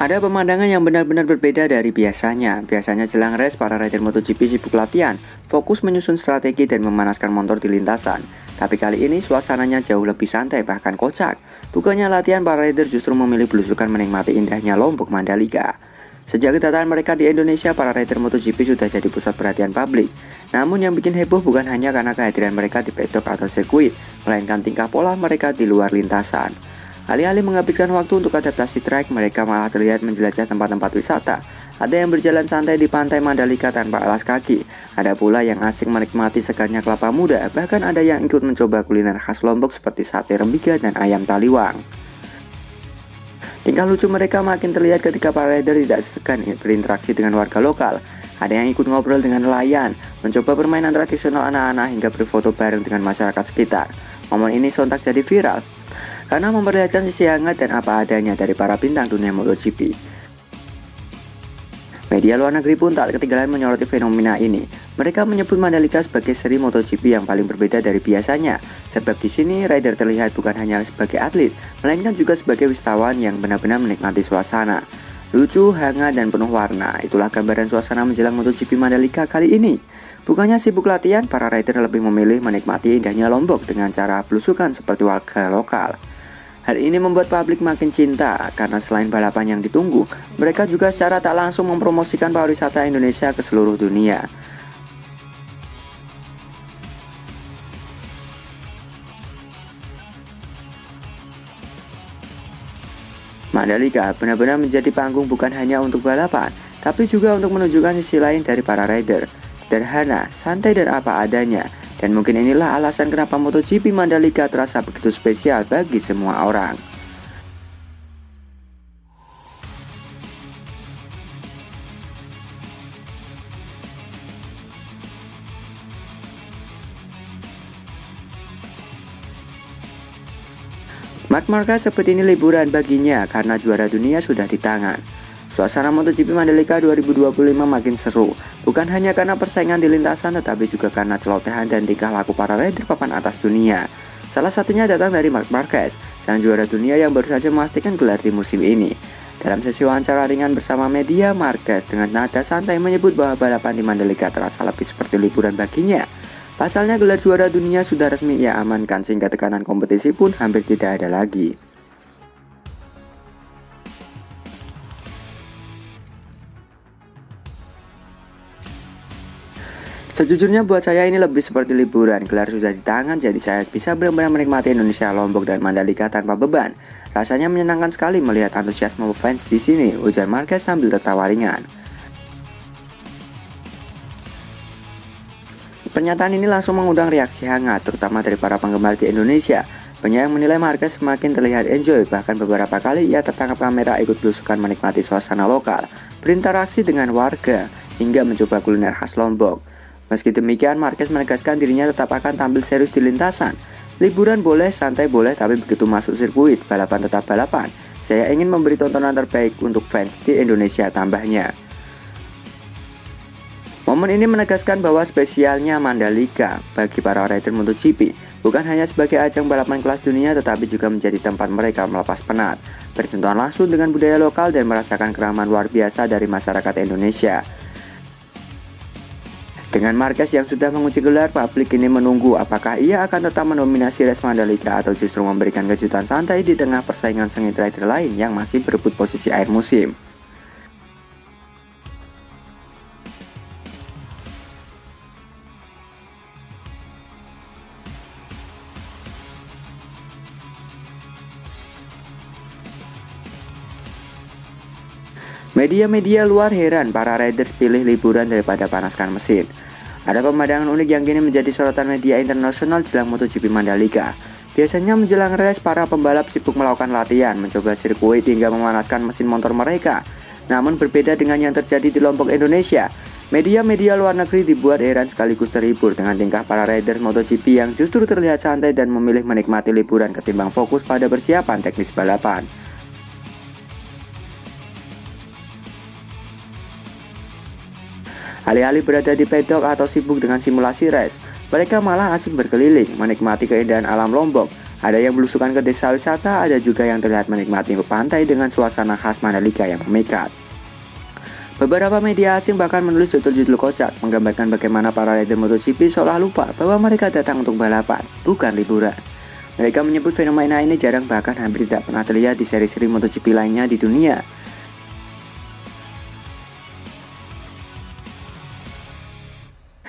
Ada pemandangan yang benar-benar berbeda dari biasanya. Biasanya jelang race, para rider MotoGP sibuk latihan, fokus menyusun strategi dan memanaskan motor di lintasan. Tapi kali ini suasananya jauh lebih santai, bahkan kocak. Bukannya latihan, para rider justru memilih belusukan menikmati indahnya Lombok Mandalika. Sejak kedatangan mereka di Indonesia, para rider MotoGP sudah jadi pusat perhatian publik. Namun yang bikin heboh bukan hanya karena kehadiran mereka di paddock atau sirkuit, melainkan tingkah pola mereka di luar lintasan. Alih-alih menghabiskan waktu untuk adaptasi trek, mereka malah terlihat menjelajah tempat-tempat wisata. Ada yang berjalan santai di pantai Mandalika tanpa alas kaki. Ada pula yang asik menikmati segarnya kelapa muda. Bahkan ada yang ikut mencoba kuliner khas Lombok seperti sate rembiga dan ayam taliwang. Tingkah lucu mereka makin terlihat ketika para rider tidak segan berinteraksi dengan warga lokal. Ada yang ikut ngobrol dengan nelayan, mencoba permainan tradisional anak-anak hingga berfoto bareng dengan masyarakat sekitar. Momen ini sontak jadi viral karena memperlihatkan sisi hangat dan apa adanya dari para bintang dunia MotoGP. Media luar negeri pun tak ketinggalan menyoroti fenomena ini. Mereka menyebut Mandalika sebagai seri MotoGP yang paling berbeda dari biasanya. Sebab di sini rider terlihat bukan hanya sebagai atlet, melainkan juga sebagai wisatawan yang benar-benar menikmati suasana. Lucu, hangat, dan penuh warna. Itulah gambaran suasana menjelang MotoGP Mandalika kali ini. Bukannya sibuk latihan, para rider lebih memilih menikmati indahnya Lombok dengan cara belusukan seperti warga lokal. Hal ini membuat publik makin cinta karena selain balapan yang ditunggu, mereka juga secara tak langsung mempromosikan pariwisata Indonesia ke seluruh dunia. Mandalika benar-benar menjadi panggung bukan hanya untuk balapan, tapi juga untuk menunjukkan sisi lain dari para rider. Sederhana, santai dan apa adanya. Dan mungkin inilah alasan kenapa MotoGP Mandalika terasa begitu spesial bagi semua orang. Marc Marquez seperti ini liburan baginya karena juara dunia sudah di tangan. Suasana MotoGP Mandalika 2025 makin seru, bukan hanya karena persaingan di lintasan tetapi juga karena celotehan dan tingkah laku para rider papan atas dunia. Salah satunya datang dari Marc Marquez, sang juara dunia yang baru saja memastikan gelar di musim ini. Dalam sesi wawancara ringan bersama media, Marquez dengan nada santai menyebut bahwa balapan di Mandalika terasa lebih seperti liburan baginya. Pasalnya gelar juara dunia sudah resmi ia amankan sehingga tekanan kompetisi pun hampir tidak ada lagi. Sejujurnya buat saya ini lebih seperti liburan, gelar sudah di tangan jadi saya bisa benar-benar menikmati Indonesia, Lombok dan Mandalika tanpa beban. Rasanya menyenangkan sekali melihat antusiasme fans di sini, ujar Marquez sambil tertawa ringan. Pernyataan ini langsung mengundang reaksi hangat, terutama dari para penggemar di Indonesia. Banyak yang menilai Marquez semakin terlihat enjoy, bahkan beberapa kali ia tertangkap kamera ikut belusukan menikmati suasana lokal, berinteraksi dengan warga, hingga mencoba kuliner khas Lombok. Meski demikian, Marquez menegaskan dirinya tetap akan tampil serius di lintasan. Liburan boleh, santai boleh, tapi begitu masuk sirkuit, balapan tetap balapan. Saya ingin memberi tontonan terbaik untuk fans di Indonesia, tambahnya. Momen ini menegaskan bahwa spesialnya Mandalika bagi para rider MotoGP bukan hanya sebagai ajang balapan kelas dunia, tetapi juga menjadi tempat mereka melepas penat, bersentuhan langsung dengan budaya lokal dan merasakan keramahan luar biasa dari masyarakat Indonesia. Dengan Marquez yang sudah mengunci gelar, publik ini menunggu apakah ia akan tetap mendominasi race Mandalika atau justru memberikan kejutan santai di tengah persaingan sengit rider lain yang masih berebut posisi akhir musim. Media-media luar heran para riders pilih liburan daripada panaskan mesin. Ada pemandangan unik yang kini menjadi sorotan media internasional jelang MotoGP Mandalika. Biasanya menjelang race, para pembalap sibuk melakukan latihan, mencoba sirkuit hingga memanaskan mesin motor mereka. Namun berbeda dengan yang terjadi di Lombok, Indonesia, media-media luar negeri dibuat heran sekaligus terhibur dengan tingkah para riders MotoGP yang justru terlihat santai dan memilih menikmati liburan ketimbang fokus pada persiapan teknis balapan. Alih-alih berada di paddock atau sibuk dengan simulasi race, mereka malah asik berkeliling, menikmati keindahan alam Lombok. Ada yang belusukan ke desa wisata, ada juga yang terlihat menikmati pantai dengan suasana khas Mandalika yang memikat. Beberapa media asing bahkan menulis judul-judul kocak menggambarkan bagaimana para rider MotoGP seolah lupa bahwa mereka datang untuk balapan, bukan liburan. Mereka menyebut fenomena ini jarang, bahkan hampir tidak pernah terlihat di seri-seri MotoGP lainnya di dunia.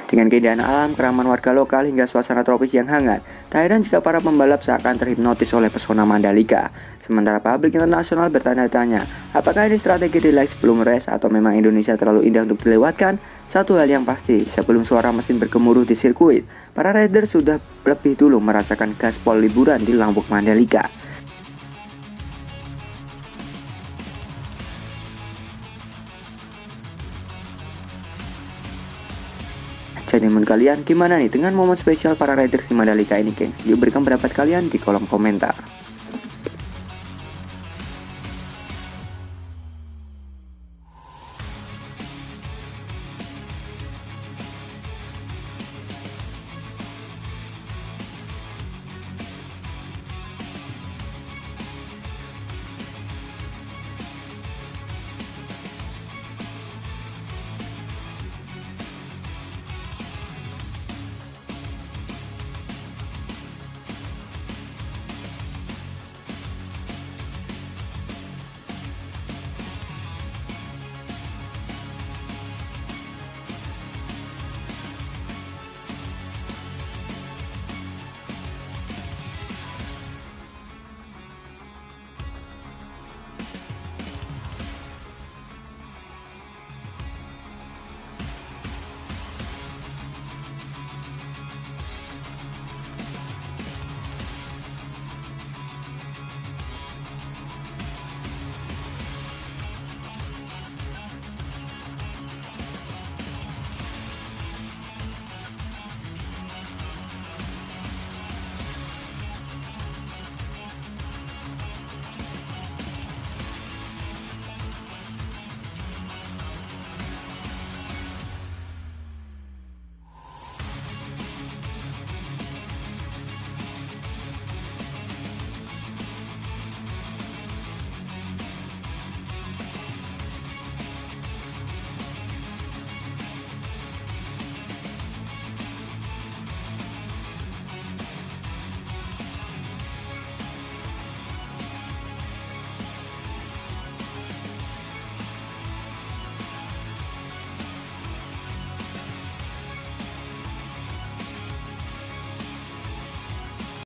Dengan keindahan alam, keramahan warga lokal hingga suasana tropis yang hangat, tak heran jika para pembalap seakan terhipnotis oleh pesona Mandalika. Sementara publik internasional bertanya-tanya, apakah ini strategi relax sebelum race atau memang Indonesia terlalu indah untuk dilewatkan? Satu hal yang pasti, sebelum suara mesin bergemuruh di sirkuit, para rider sudah lebih dulu merasakan gaspol liburan di Lombok Mandalika. Jadi menurut kalian gimana nih dengan momen spesial para riders di Mandalika ini, gengs? Yuk berikan pendapat kalian di kolom komentar.